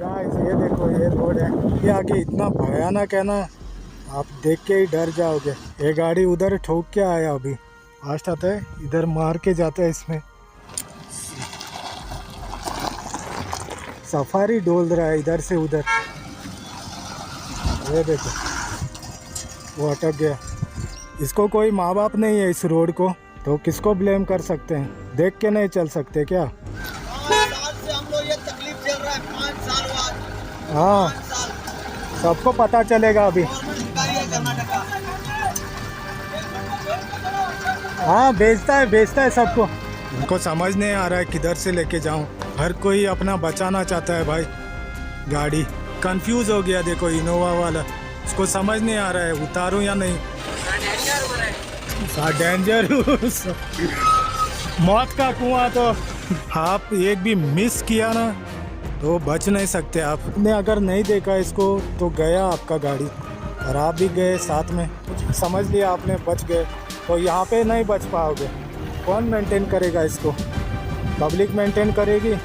Guys ये देखो ये रोड है, ये आगे इतना भयानक है ना, आप देख के ही डर जाओगे। ये गाड़ी उधर ठोक के आया, अभी फास्ट आता है, इधर मार के जाता है इसमें। सफारी डोल रहा है इधर से उधर, ये देखो वो अटक गया। इसको कोई माँ बाप नहीं है इस रोड को, तो किसको ब्लेम कर सकते हैं? देख के नहीं चल सकते क्या? 5 साल से हम लोग ये तकलीफ झेल रहा है। 5 साल बाद। हाँ, 5 साल सबको पता चलेगा अभी। गवर्नमेंट अधिकारी है कर्नाटक का। हाँ बेचता है सबको। उनको समझ नहीं आ रहा है किधर से लेके जाऊं। हर कोई अपना बचाना चाहता है भाई। गाड़ी कंफ्यूज हो गया, देखो इनोवा वाला, उसको समझ नहीं आ रहा है उतारूं या नहीं। डेंजर मौत का कुआं, तो आप एक भी मिस किया ना तो बच नहीं सकते। आपने अगर नहीं देखा इसको तो गया आपका गाड़ी, और आप भी गए साथ में। समझ लिया आपने बच गए, तो यहाँ पे नहीं बच पाओगे। कौन मेंटेन करेगा इसको? पब्लिक मेंटेन करेगी।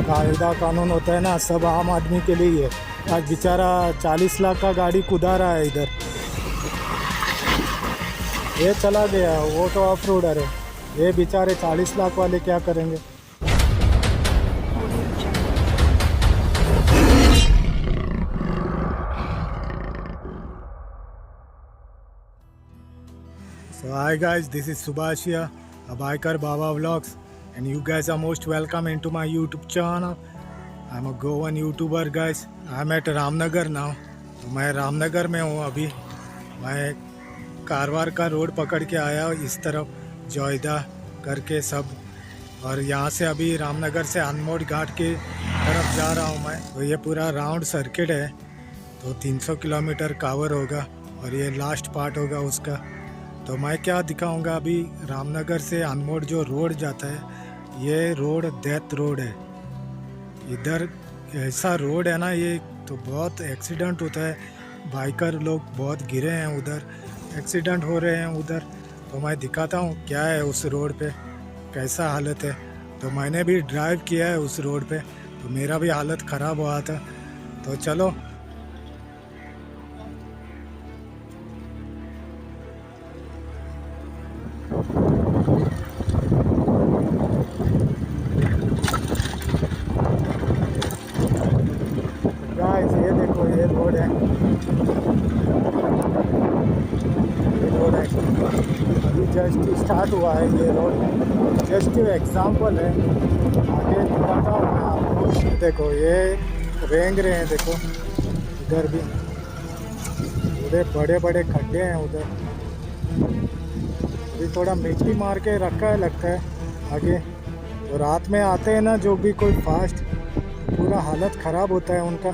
कायदा कानून होता है ना, सब आम आदमी के लिए ही है। आज बेचारा 40 लाख का गाड़ी कुदा रहा है इधर, ये चला गया, वो तो ऑफ रोडर है। ये बेचारे 40 लाख वाले क्या करेंगे? So hi guys, this is Subhash here, a biker Baba Vlogs, and you guys are most welcome into my YouTube channel. I'm a Goan YouTuber guys. I'm at Ramnagar now. तो मैं रामनगर में हूँ अभी। मैं कारवार का रोड पकड़ के आया इस तरफ, जोईदा करके सब, और यहाँ से अभी रामनगर से अनमोड घाट के तरफ जा रहा हूँ मैं। तो ये पूरा राउंड सर्किट है, तो 300 किलोमीटर कवर होगा, और ये लास्ट पार्ट होगा उसका। तो मैं क्या दिखाऊंगा अभी, रामनगर से अनमोड जो रोड जाता है, ये रोड डेथ रोड है। इधर ऐसा रोड है ना, ये तो बहुत एक्सीडेंट होता है। बाइकर लोग बहुत गिरे हैं उधर, एक्सीडेंट हो रहे हैं उधर। तो मैं दिखाता हूँ क्या है उस रोड पे, कैसा हालत है। तो मैंने भी ड्राइव किया है उस रोड पे, तो मेरा भी हालत ख़राब हुआ था। तो चलो गाइस, ये देखो ये रोड है, ये रोड है, अभी जस्ट स्टार्ट हुआ है। ये रोड जस्ट एग्जाम्पल है, आगे दिखाता हूँ मैं आपको। देखो ये रेंग रहे हैं, देखो इधर भी उधर बड़े बड़े खड्डे हैं उधर। अभी थोड़ा मिट्टी मार के रखा है लगता है आगे। तो रात में आते हैं ना जो भी कोई फास्ट, पूरा हालत ख़राब होता है उनका।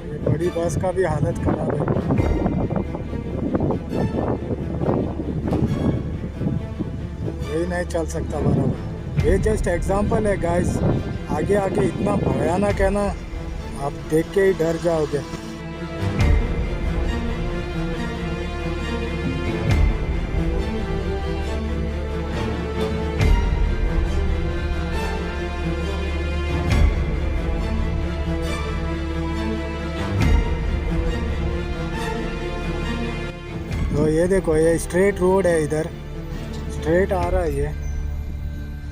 ये बड़ी बस का भी हालत ख़राब है। यही नहीं चल सकता बराबर। ये जस्ट एग्जांपल है गाइस, आगे आगे इतना भयानक है ना, आप देख के ही डर जाओगे। तो ये देखो ये स्ट्रेट रोड है, इधर स्ट्रेट आ रहा है ये,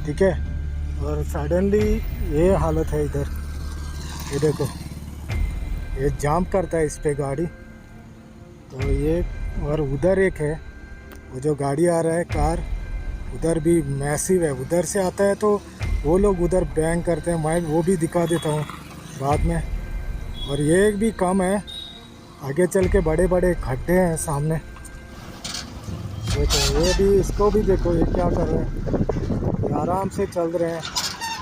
ठीक है। और सडनली ये हालत है इधर, ये देखो ये जाम करता है इस पे गाड़ी। तो ये, और उधर एक है, वो जो गाड़ी आ रहा है कार, उधर भी मैसिव है, उधर से आता है तो वो लोग उधर बैंग करते हैं। मैं वो भी दिखा देता हूँ बाद में। और ये एक भी कम है, आगे चल के बड़े बड़े खड्डे हैं सामने। देखो ये भी, इसको भी देखो ये क्या कर रहे हैं, ये आराम से चल रहे हैं।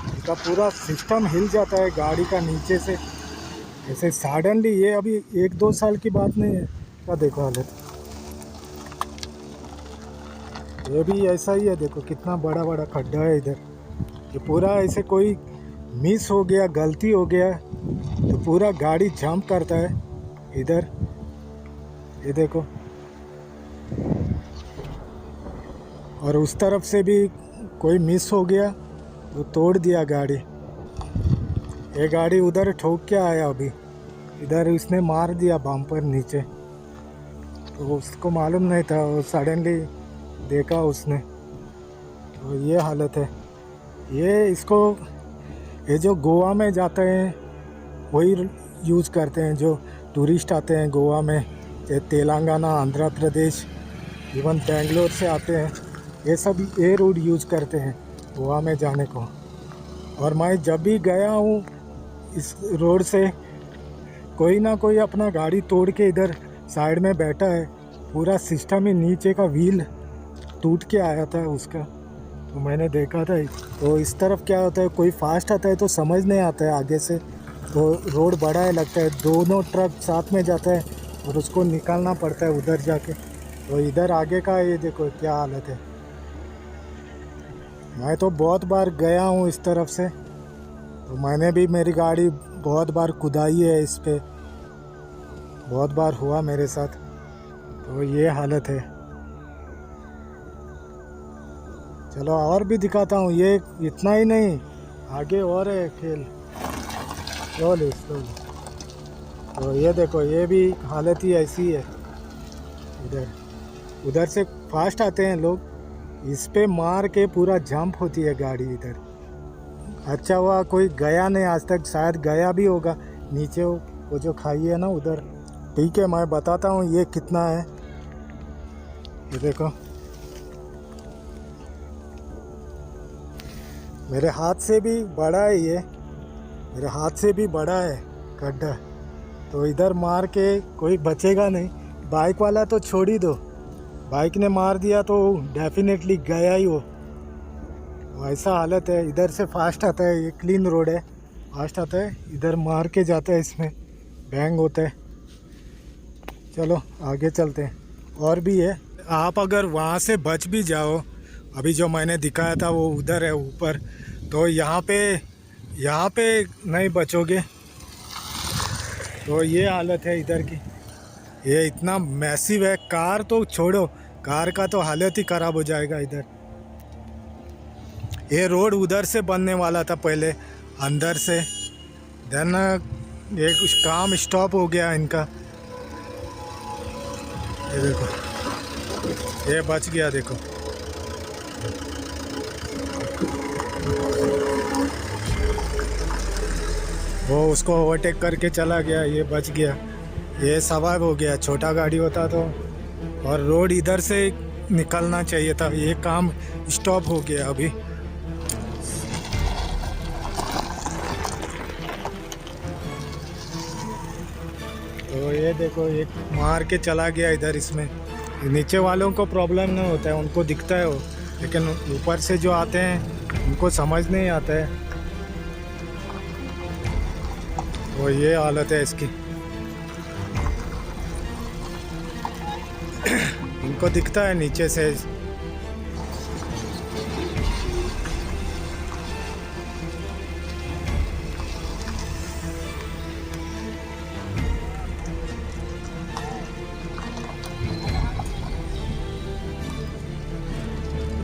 इनका पूरा सिस्टम हिल जाता है गाड़ी का नीचे से ऐसे सडनली। ये अभी 1-2 साल की बात नहीं है, क्या देखो हालत। ये भी ऐसा ही है, देखो कितना बड़ा बड़ा खड्डा है इधर। ये पूरा ऐसे कोई मिस हो गया, गलती हो गया तो पूरा गाड़ी जंप करता है इधर। ये देखो, और उस तरफ से भी कोई मिस हो गया तो तोड़ दिया गाड़ी। ये गाड़ी उधर ठोक के आया अभी, इधर उसने मार दिया बम्पर नीचे, तो उसको मालूम नहीं था, वो सडनली देखा उसने। तो ये हालत है। ये जो गोवा में जाते हैं वही यूज़ करते हैं, जो टूरिस्ट आते हैं गोवा में, तेलंगाना, आंध्र प्रदेश, इवन बेंगलोर से आते हैं, ये सब ये रोड यूज़ करते हैं गोवा में जाने को। और मैं जब भी गया हूँ इस रोड से, कोई ना कोई अपना गाड़ी तोड़ के इधर साइड में बैठा है। पूरा सिस्टम ही नीचे का व्हील टूट के आया था उसका, तो मैंने देखा था। तो इस तरफ क्या होता है, कोई फास्ट आता है तो समझ नहीं आता है आगे से, तो रोड बड़ा है लगता है, दोनों ट्रक साथ में जाता है और उसको निकालना पड़ता है उधर जाके। तो इधर आगे का ये देखो क्या हालत है। मैं तो बहुत बार गया हूँ इस तरफ से, तो मैंने भी मेरी गाड़ी बहुत बार कुदाई है इस पे, बहुत बार हुआ मेरे साथ। तो ये हालत है। चलो और भी दिखाता हूँ, ये इतना ही नहीं, आगे और है खेल। स्लोली। तो ये देखो, ये भी हालत ही ऐसी है। उधर से फास्ट आते हैं लोग, इस पे मार के पूरा जंप होती है गाड़ी इधर। अच्छा हुआ कोई गया नहीं आज तक, शायद गया भी होगा नीचे वो जो खाई है ना उधर। ठीक है, मैं बताता हूँ ये कितना है। ये देखो, मेरे हाथ से भी बड़ा है ये, मेरे हाथ से भी बड़ा है गड्ढा। तो इधर मार के कोई बचेगा नहीं। बाइक वाला तो छोड़ ही दो, बाइक ने मार दिया तो डेफिनेटली गया ही वो। ऐसा हालत है। इधर से फास्ट आता है, ये क्लीन रोड है, फास्ट आता है, इधर मार के जाता है, इसमें बैंग होता है। चलो आगे चलते हैं, और भी है। आप अगर वहाँ से बच भी जाओ, अभी जो मैंने दिखाया था वो उधर है ऊपर, तो यहाँ पे नहीं बचोगे। तो ये हालत है इधर की। ये इतना मैसिव है, कार तो छोड़ो, कार का तो हालत ही ख़राब हो जाएगा इधर। ये रोड उधर से बनने वाला था पहले, अंदर से, देन ये कुछ काम स्टॉप हो गया इनका। ये देखो, ये बच गया, देखो। वो उसको ओवरटेक करके चला गया, ये बच गया, ये सर्वाइव हो गया। छोटा गाड़ी होता तो, और रोड इधर से निकलना चाहिए था, ये काम स्टॉप हो गया अभी। तो ये देखो, ये मार के चला गया इधर। इसमें नीचे वालों को प्रॉब्लम नहीं होता है, उनको दिखता है वो, लेकिन ऊपर से जो आते हैं उनको समझ नहीं आता है। तो ये हालत है इसकी। इनको दिखता है नीचे से।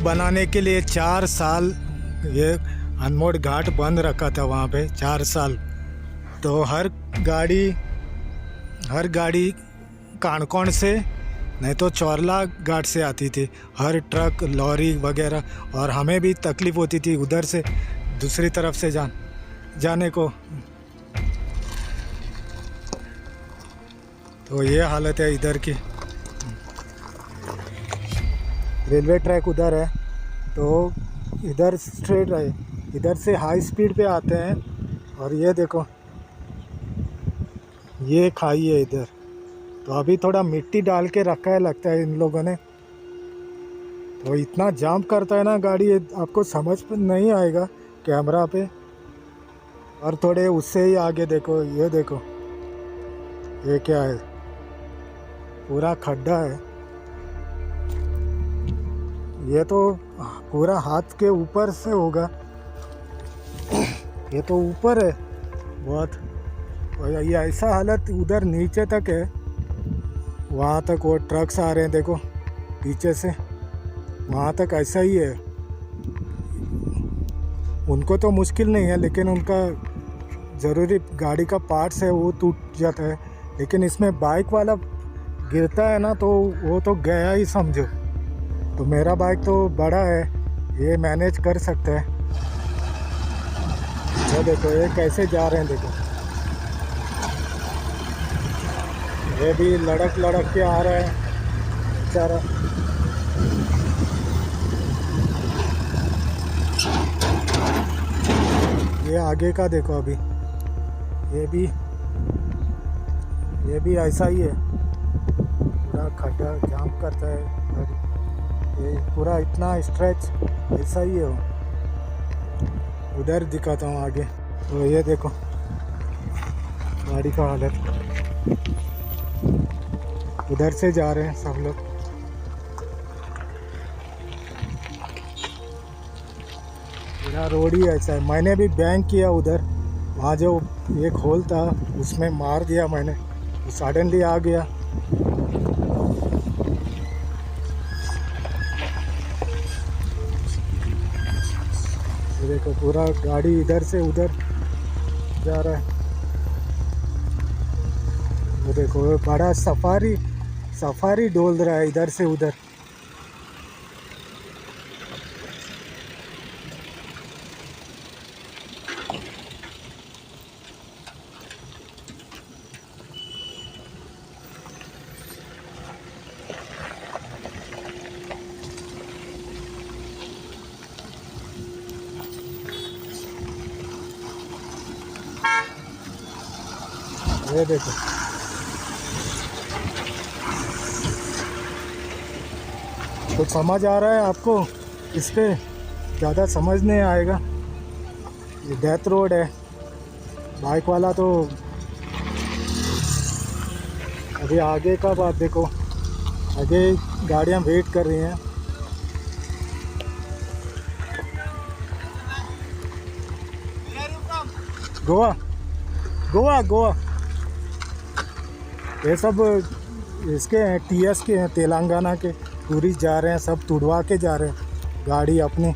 बनाने के लिए 4 साल ये अनमोड घाट बंद रखा था वहाँ पे, 4 साल। तो हर गाड़ी कानकोण से नहीं तो चौरला घाट से आती थी, हर ट्रक, लॉरी वगैरह, और हमें भी तकलीफ़ होती थी उधर से दूसरी तरफ से जाने को। तो ये हालत है इधर की। रेलवे ट्रैक उधर है, तो इधर स्ट्रेट है, इधर से हाई स्पीड पे आते हैं। और ये देखो, ये खाई है इधर, तो अभी थोड़ा मिट्टी डाल के रखा है लगता है इन लोगों ने। तो इतना जंप करता है ना गाड़ी, आपको समझ में नहीं आएगा कैमरा पे। और थोड़े उससे ही आगे देखो, ये देखो, ये क्या है, पूरा खड्डा है। ये तो पूरा हाथ के ऊपर से होगा, ये तो ऊपर है बहुत। और ये ऐसा हालत उधर नीचे तक है, वहाँ तक वो ट्रक्स आ रहे हैं, देखो पीछे से, वहाँ तक ऐसा ही है। उनको तो मुश्किल नहीं है, लेकिन उनका ज़रूरी गाड़ी का पार्ट्स है वो टूट जाता है, लेकिन इसमें बाइक वाला गिरता है ना तो वो तो गया ही समझो। तो मेरा बाइक तो बड़ा है, ये मैनेज कर सकता है। ये देखो ये कैसे जा रहे हैं, देखो ये भी लड़क लड़क के आ रहा है बेचारा। ये आगे का देखो, अभी ये भी ऐसा ही है, पूरा खड्डा जाम करता है गाड़ी। ये पूरा इतना स्ट्रेच ऐसा ही है। वो उधर दिखाता हूँ आगे, तो ये देखो गाड़ी का हालत। उधर से जा रहे हैं सब लोग। पूरा रोड ही ऐसा है। मैंने भी बैंक किया उधर, वहाँ जो एक होल था उसमें मार दिया मैंने, वो सडनली आ गया। ये देखो पूरा गाड़ी इधर से उधर जा रहा है। वो देखो वो बड़ा सफारी डोल रहा है इधर से उधर। ये देखो कुछ समझ आ रहा है आपको? इस पे ज़्यादा समझ नहीं आएगा। ये डेथ रोड है। बाइक वाला तो अभी आगे का बात देखो, आगे गाड़ियाँ वेट कर रही हैं। गोवा ये सब इसके हैं, टीएस के हैं, तेलंगाना के टूरिस्ट जा रहे हैं, सब तुड़वा के जा रहे हैं गाड़ी अपनी।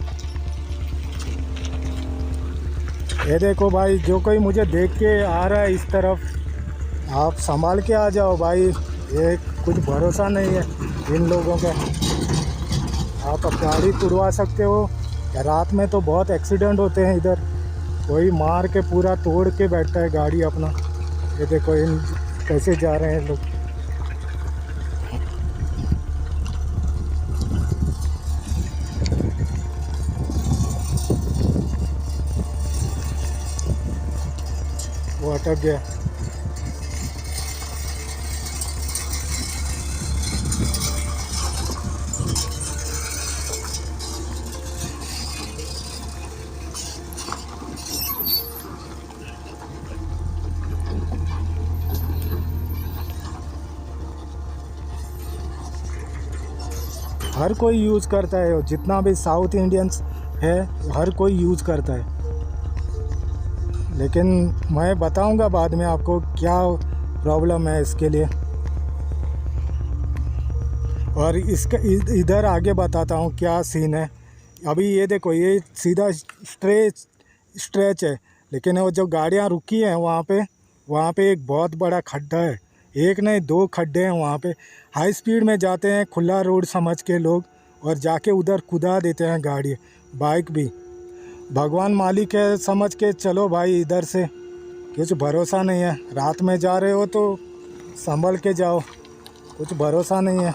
ये देखो भाई, जो कोई मुझे देख के आ रहा है इस तरफ, आप संभाल के आ जाओ भाई, ये कुछ भरोसा नहीं है इन लोगों का। आप गाड़ी तुड़वा सकते हो। रात में तो बहुत एक्सीडेंट होते हैं इधर, कोई मार के पूरा तोड़ के बैठता है गाड़ी अपना। ये देखो इन कैसे जा रहे हैं लोग। वो अटक गया। हर कोई यूज़ करता है, जितना भी साउथ इंडियंस है हर कोई यूज़ करता है। लेकिन मैं बताऊंगा बाद में आपको क्या प्रॉब्लम है इसके लिए, और इसका इधर आगे बताता हूँ क्या सीन है। अभी ये देखो ये सीधा स्ट्रेच है, लेकिन वो जो गाड़ियाँ रुकी हैं वहाँ पे एक बहुत बड़ा खड्डा है। एक नहीं दो खड्डे हैं वहाँ पे। हाई स्पीड में जाते हैं खुला रोड समझ के लोग, और जाके उधर कुदा देते हैं गाड़ी, बाइक भी। भगवान मालिक है समझ के चलो भाई इधर से, कुछ भरोसा नहीं है। रात में जा रहे हो तो संभल के जाओ, कुछ भरोसा नहीं है।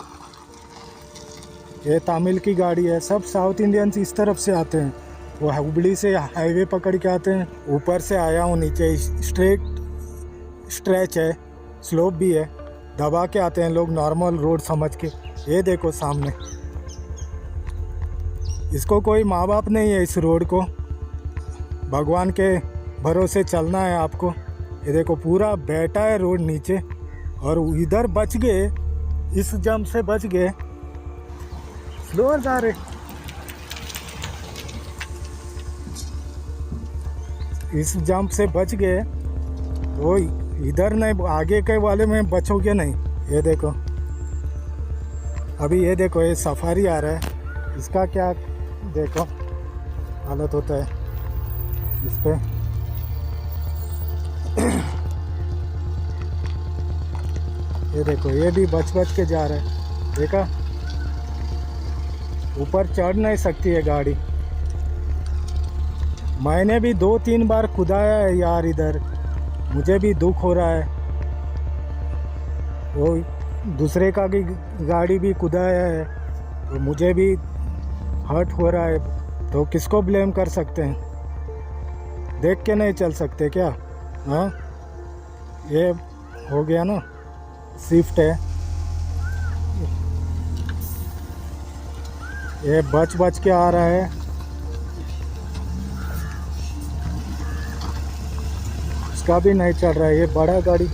ये तमिल की गाड़ी है, सब साउथ इंडियंस इस तरफ से आते हैं। वो हुबली से हाईवे पकड़ के आते हैं। ऊपर से आया हूँ, नीचे स्ट्रेच है, स्लोप भी है, दबा के आते हैं लोग नॉर्मल रोड समझ के। ये देखो सामने, इसको कोई माँ बाप नहीं है इस रोड को, भगवान के भरोसे चलना है आपको। ये देखो पूरा बैठा है रोड नीचे, और इधर बच गए, इस जंप से बच गए। स्लोअर जा रहे, इस जंप से बच गए तो इधर नहीं, आगे के वाले में बचोगे नहीं। ये देखो अभी, ये देखो ये सफारी आ रहा है, इसका क्या देखो हालत होता है इस पे। ये देखो ये भी बच बच के जा रहा है, देखा। ऊपर चढ़ नहीं सकती है गाड़ी। मैंने भी 2-3 बार खुदाया है यार इधर, मुझे भी दुख हो रहा है। वो दूसरे का भी गाड़ी भी कुदाया है तो मुझे भी हर्ट हो रहा है, तो किसको ब्लेम कर सकते हैं? देख के नहीं चल सकते क्या? हाँ, ये हो गया ना, स्विफ्ट है, ये बच बच के आ रहा है। इसका भी नहीं चल रहा है, ये बड़ा गाड़ी।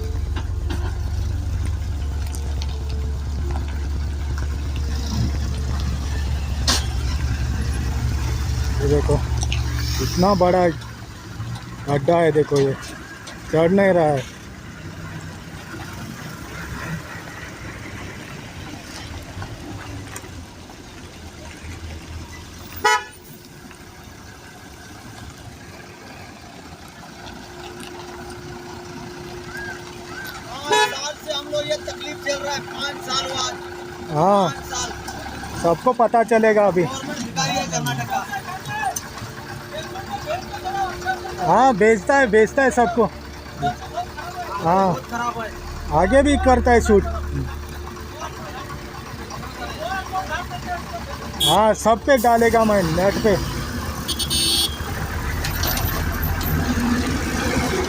ये देखो इतना बड़ा गड्ढा है, देखो ये चढ़ नहीं रहा है। से हम लोग ये तकलीफ चल रहा है 5 साल बाद। हाँ, 5 साल सबको पता चलेगा अभी। गवर्नमेंट भिखारी है कर्नाटका। हाँ, बेचता है सबको। हाँ, बहुत खराब है। आगे भी करता है शूट। हाँ, सब पे डालेगा मैं नेट पे।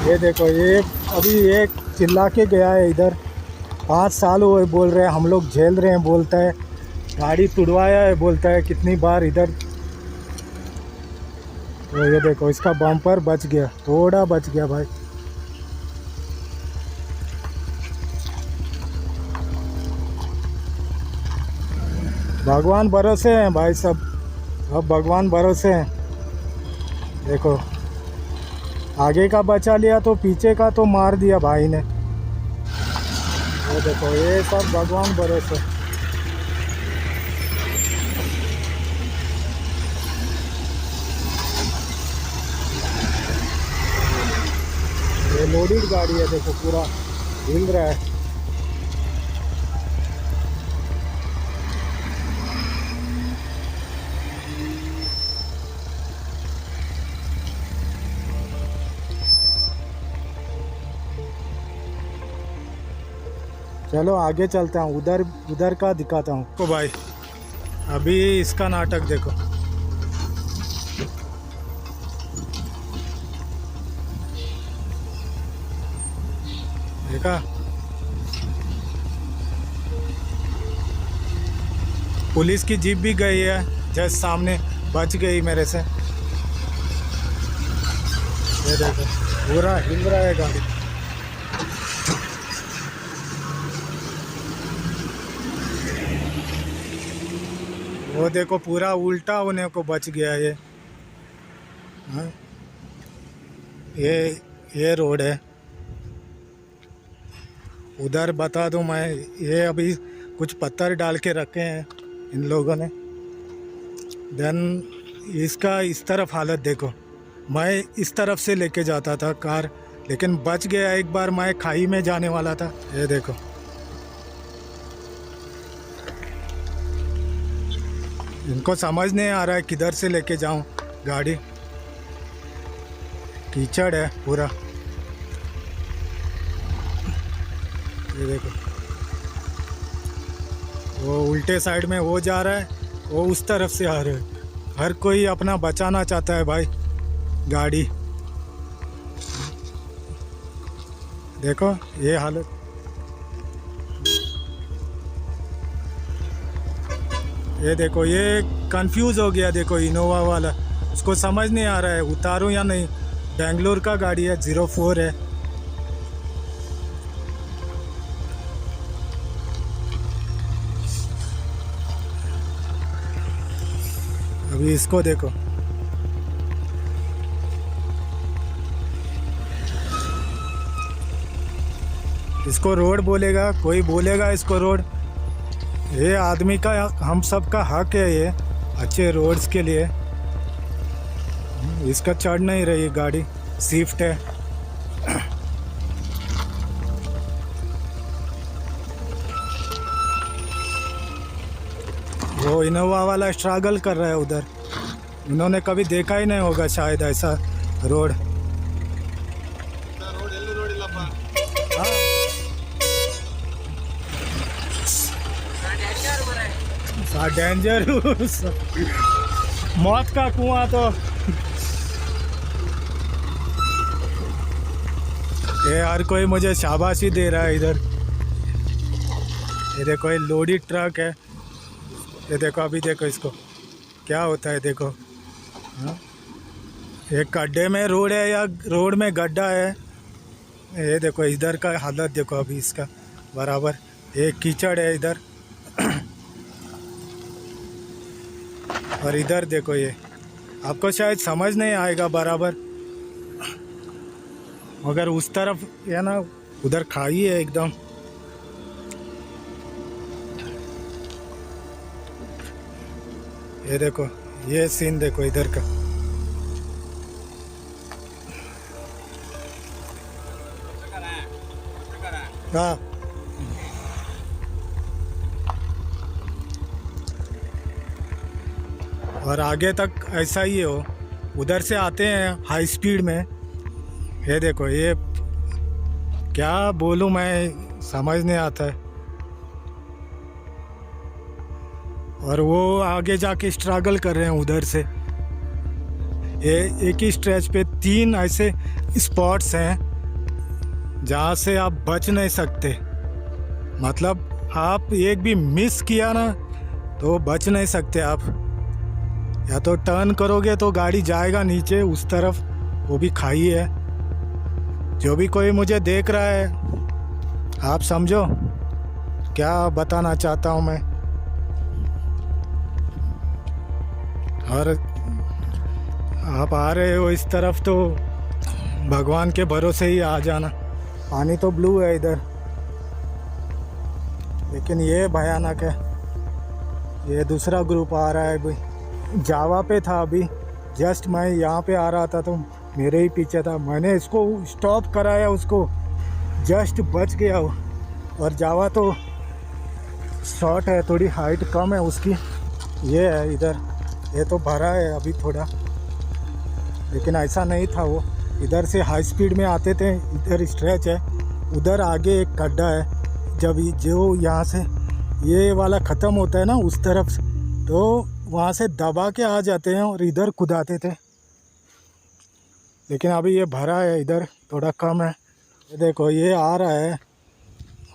ये देखो ये अभी एक चिल्ला के गया है इधर। 5 साल हुए बोल रहे हैं, हम लोग झेल रहे हैं बोलता है, गाड़ी तुड़वाया है बोलता है कितनी बार इधर। तो ये देखो इसका बम्पर बच गया, थोड़ा बच गया भाई। भगवान भरोसे हैं भाई सब, अब भगवान भरोसे हैं। देखो आगे का बचा लिया तो पीछे का तो मार दिया भाई ने। ये देखो ये सब भगवान भरोसे। ये लोडेड गाड़ी है, देखो पूरा हिल रहा है। चलो आगे चलते हैं, उधर का दिखाता हूँ तो भाई। अभी इसका नाटक देखो। देखा, पुलिस की जीप भी गई है जस्ट सामने, बच गई मेरे से। ये देखो पूरा हिल रहा है गाड़ी। वो देखो पूरा उल्टा होने को बच गया ये। हाँ, ये रोड है। उधर बता दूं मैं, ये अभी कुछ पत्थर डाल के रखे हैं इन लोगों ने। देन इसका इस तरफ हालत देखो, मैं इस तरफ से लेके जाता था कार, लेकिन बच गया। एक बार मैं खाई में जाने वाला था। ये देखो इनको समझ नहीं आ रहा है किधर से लेके जाऊं गाड़ी। कीचड़ है पूरा। ये देखो वो उल्टे साइड में वो जा रहा है, वो उस तरफ से आ रहा है। हर कोई अपना बचाना चाहता है भाई गाड़ी। देखो ये हालत। ये देखो ये कंफ्यूज हो गया, देखो इनोवा वाला, उसको समझ नहीं आ रहा है उतारूं या नहीं। बेंगलोर का गाड़ी है, 04 है। अभी इसको देखो, इसको रोड बोलेगा, कोई बोलेगा इसको रोड। ये आदमी का, हम सब का हक है ये अच्छे रोड्स के लिए। इसका चढ़ नहीं रही गाड़ी, स्विफ्ट है। वो इनोवा वाला स्ट्रगल कर रहा है उधर। उन्होंने कभी देखा ही नहीं होगा शायद ऐसा रोड। रोड ಎಲ್ಲೂ ನೋಡಿಲ್ಲಪ್ಪ हाँ डेंजर मौत का कुआं तो ये हर कोई मुझे शाबाशी दे रहा है इधर। ये देखो ये लोडी ट्रक है। ये देखो अभी देखो इसको क्या होता है देखो। हाँ? ये गड्ढे में रोड है या रोड में गड्ढा है। ये देखो इधर का हालत देखो अभी इसका बराबर। ये कीचड़ है इधर और इधर देखो ये आपको शायद समझ नहीं आएगा बराबर, मगर उस तरफ है ना उधर खाई है एकदम। ये देखो ये सीन देखो इधर का। हाँ और आगे तक ऐसा ही हो। उधर से आते हैं हाई स्पीड में। ये देखो ये क्या बोलूँ मैं समझ नहीं आता है। और वो आगे जाके स्ट्रगल कर रहे हैं उधर से। ये एक ही स्ट्रेच पे 3 ऐसे स्पॉट्स हैं जहाँ से आप बच नहीं सकते। मतलब आप एक भी मिस किया ना तो बच नहीं सकते आप। या तो टर्न करोगे तो गाड़ी जाएगा नीचे उस तरफ, वो भी खाई है। जो भी कोई मुझे देख रहा है आप समझो क्या बताना चाहता हूँ मैं। और आप आ रहे हो इस तरफ तो भगवान के भरोसे ही आ जाना। पानी तो ब्लू है इधर, लेकिन ये भयानक है। ये दूसरा ग्रुप आ रहा है भाई। जावा पे था अभी, जस्ट मैं यहाँ पे आ रहा था तो मेरे ही पीछे था। मैंने इसको स्टॉप कराया, उसको जस्ट बच गया वो। और जावा तो शॉर्ट है, थोड़ी हाइट कम है उसकी। ये है इधर, ये तो भरा है अभी थोड़ा, लेकिन ऐसा नहीं था वो। इधर से हाई स्पीड में आते थे, इधर स्ट्रेच है, उधर आगे एक गड्ढा है। जब जो यहाँ से ये वाला ख़त्म होता है ना उस तरफ, तो वहाँ से दबा के आ जाते हैं और इधर कूदाते थे। लेकिन अभी ये भरा है, इधर थोड़ा कम है। ये देखो ये आ रहा है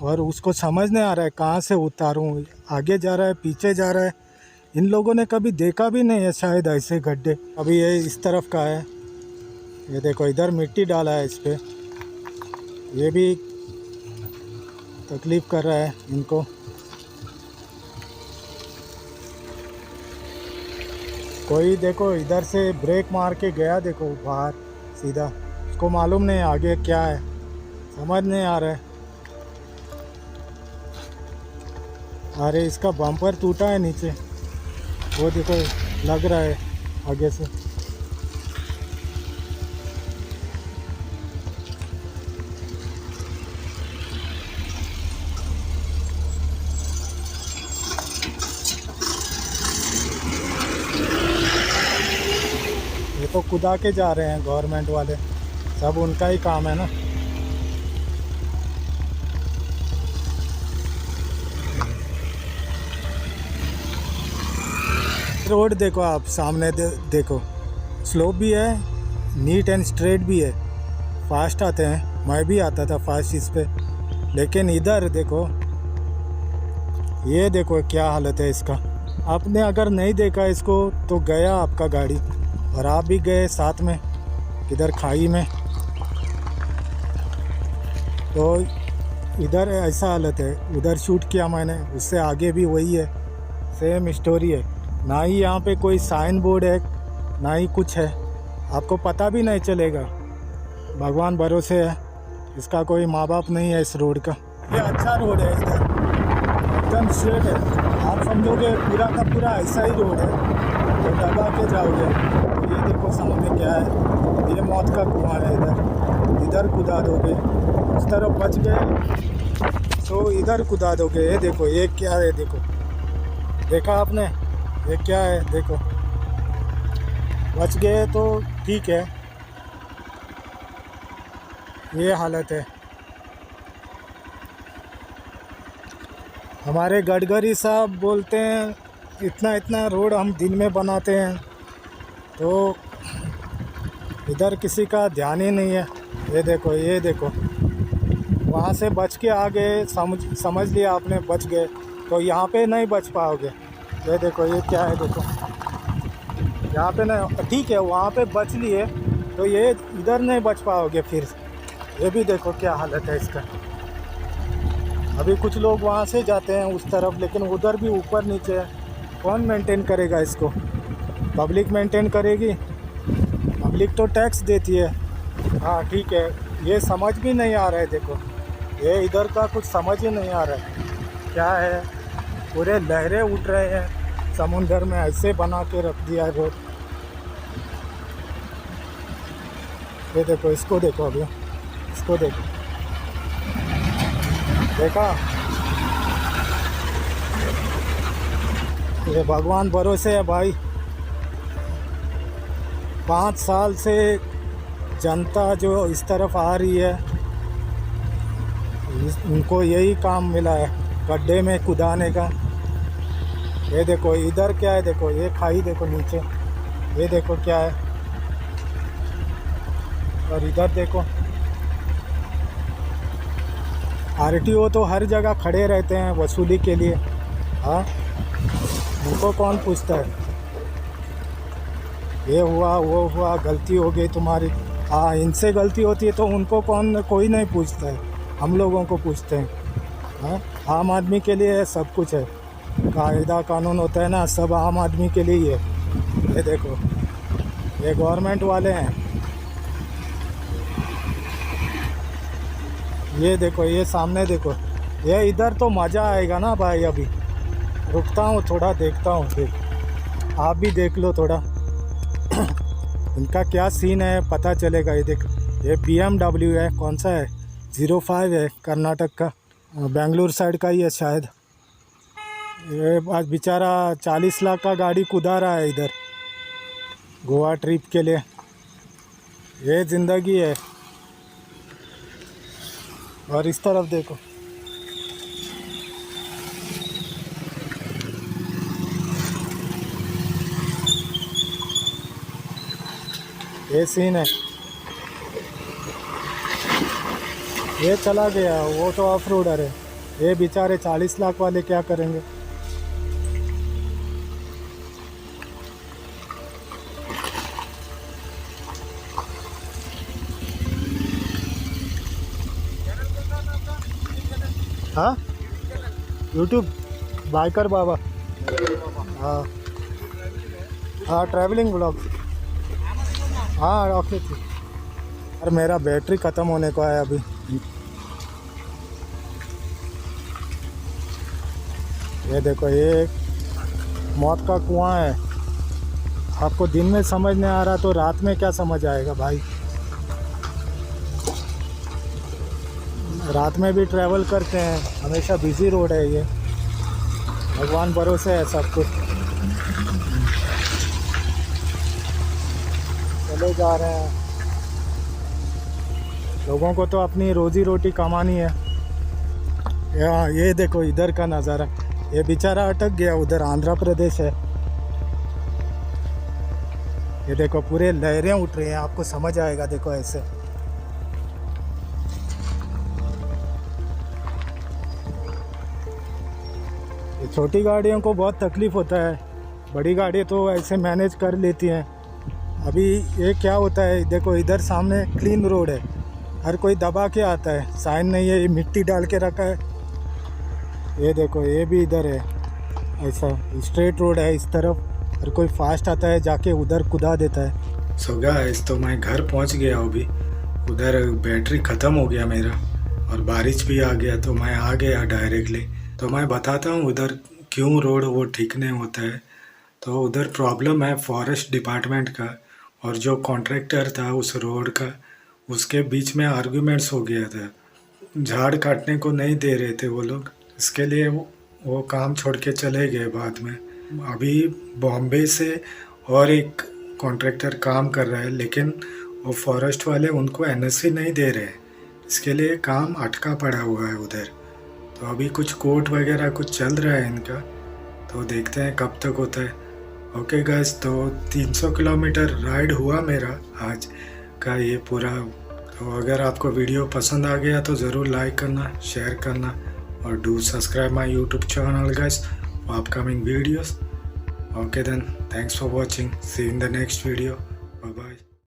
और उसको समझ नहीं आ रहा है कहाँ से उतारूँ। आगे जा रहा है, पीछे जा रहा है। इन लोगों ने कभी देखा भी नहीं है शायद ऐसे गड्ढे। अभी ये इस तरफ का है। ये देखो इधर मिट्टी डाला है इस पर। ये भी तकलीफ़ कर रहा है इनको। कोई देखो इधर से ब्रेक मार के गया, देखो बाहर सीधा। उसको मालूम नहीं आगे क्या है, समझ नहीं आ रहा है। अरे इसका बम्पर टूटा है नीचे, वो देखो लग रहा है आगे से। ये तो कुदा के जा रहे हैं गवर्नमेंट वाले, सब उनका ही काम है ना। रोड देखो आप सामने देखो, स्लोप भी है, नीट एंड स्ट्रेट भी है। फास्ट आते हैं, मैं भी आता था फास्ट इस पे। लेकिन इधर देखो, ये देखो क्या हालत है इसका। आपने अगर नहीं देखा इसको तो गया आपका गाड़ी, और आप भी गए साथ में इधर खाई में। तो इधर ऐसा हालत है। उधर शूट किया मैंने, उससे आगे भी वही है, सेम स्टोरी है। ना ही यहाँ पे कोई साइन बोर्ड है, ना ही कुछ है, आपको पता भी नहीं चलेगा। भगवान भरोसे है, इसका कोई माँ बाप नहीं है इस रोड का। ये अच्छा रोड है, इधर एकदम स्ट्रेट है। आप समझोगे पूरा का पूरा ऐसा ही रोड है तो दबा के जाओगे। ये देखो सामने क्या है, ये मौत का कुआं है। इधर कूदा दोगे, उस तरफ बच गए तो इधर कूदा दोगे। ये देखो ये क्या है, देखो देखा आपने, ये क्या है देखो, बच गए तो ठीक है, ये हालत है। हमारे गडकरी साहब बोलते हैं इतना इतना रोड हम दिन में बनाते हैं, तो इधर किसी का ध्यान ही नहीं है। ये देखो वहाँ से बच के आ गए, समझ लिया आपने बच गए, तो यहाँ पे नहीं बच पाओगे। ये देखो ये क्या है, देखो यहाँ पे नहीं, ठीक है वहाँ पे बच लिए तो ये इधर नहीं बच पाओगे फिर। ये भी देखो क्या हालत है इसका। अभी कुछ लोग वहाँ से जाते हैं उस तरफ, लेकिन उधर भी ऊपर नीचे है, कौन मेंटेन करेगा इसको? पब्लिक मेंटेन करेगी, पब्लिक तो टैक्स देती है। हाँ ठीक है, ये समझ भी नहीं आ रहा है, देखो ये इधर का कुछ समझ ही नहीं आ रहा है क्या है। पूरे लहरें उठ रहे हैं समुंदर में, ऐसे बना के रख दिया है रोड। ये देखो इसको देखो, अभी इसको देखो, देखा? ये भगवान भरोसे है भाई। 5 साल से जनता जो इस तरफ आ रही है, उनको यही काम मिला है, गड्ढे में कुदाने का। ये देखो इधर क्या है, देखो ये खाई देखो नीचे, ये देखो क्या है, और इधर देखो आरटीओ तो हर जगह खड़े रहते हैं वसूली के लिए। हाँ, उनको कौन पूछता है? ये हुआ वो हुआ, गलती हो गई तुम्हारी। हाँ, इनसे गलती होती है तो उनको कोई नहीं पूछता है, हम लोगों को पूछते हैं। हाँ, आम आदमी के लिए सब कुछ है, कायदा कानून होता है ना, सब आम आदमी के लिए ही है। ये देखो ये गवर्नमेंट वाले हैं। ये देखो ये सामने देखो, ये इधर तो मज़ा आएगा ना भाई। अभी रुकता हूँ थोड़ा, देखता हूँ, फिर आप भी देख लो थोड़ा इनका क्या सीन है, पता चलेगा। ये देखो ये BMW है, कौन सा है, 05 है, कर्नाटक का, बेंगलुरु साइड का ही है शायद। ये आज बेचारा 40 लाख का गाड़ी कुदा रहा है इधर गोवा ट्रिप के लिए। ये ज़िंदगी है। और इस तरफ देखो, ये सीन है। ये चला गया, वो तो ऑफ रोडर है। ये बेचारे 40 लाख वाले क्या करेंगे? हाँ, यूट्यूब बाइकर बाबा। हाँ हाँ, ट्रैवलिंग ब्लॉग। हाँ ओके। अरे मेरा बैटरी ख़त्म होने को है अभी। ये देखो ये मौत का कुआं है। आपको दिन में समझ नहीं आ रहा तो रात में क्या समझ आएगा भाई। रात में भी ट्रैवल करते हैं, हमेशा बिजी रोड है ये, भगवान भरोसे है सब कुछ। चले जा रहे हैं, लोगों को तो अपनी रोजी रोटी कमानी है। ये देखो इधर का नज़ारा, ये बेचारा अटक गया, उधर आंध्र प्रदेश है। ये देखो पूरे लहरें उठ रही हैं, आपको समझ आएगा। देखो ऐसे ये छोटी गाड़ियों को बहुत तकलीफ़ होता है, बड़ी गाड़ी तो ऐसे मैनेज कर लेती हैं। अभी ये क्या होता है, देखो इधर सामने क्लीन रोड है, हर कोई दबा के आता है, साइन नहीं है, ये मिट्टी डाल के रखा है। ये देखो ये भी इधर है, ऐसा स्ट्रेट रोड है इस तरफ, हर कोई फास्ट आता है, जाके उधर कुदा देता है। सो गाइस, तो मैं घर पहुंच गया हूँ अभी। उधर बैटरी ख़त्म हो गया मेरा और बारिश भी आ गया, तो मैं आ गया डायरेक्टली। तो मैं बताता हूँ उधर क्यों रोड वो ठीक नहीं होता है। तो उधर प्रॉब्लम है फॉरेस्ट डिपार्टमेंट का और जो कॉन्ट्रैक्टर था उस रोड का, उसके बीच में आर्गुमेंट्स हो गया था। झाड़ काटने को नहीं दे रहे थे वो लोग, इसके लिए वो काम छोड़ के चले गए बाद में। अभी बॉम्बे से और एक कॉन्ट्रैक्टर काम कर रहा है, लेकिन वो फॉरेस्ट वाले उनको एनओसी नहीं दे रहे, इसके लिए काम अटका पड़ा हुआ है उधर। तो अभी कुछ कोर्ट वगैरह कुछ चल रहा है इनका, तो देखते हैं कब तक होता है। ओके गाइस, तो 300 किलोमीटर राइड हुआ मेरा आज का ये पूरा। तो अगर आपको वीडियो पसंद आ गया तो ज़रूर लाइक करना, शेयर करना और do subscribe my YouTube channel guys for upcoming videos. Okay then, thanks for watching. See you in the next video. Bye bye.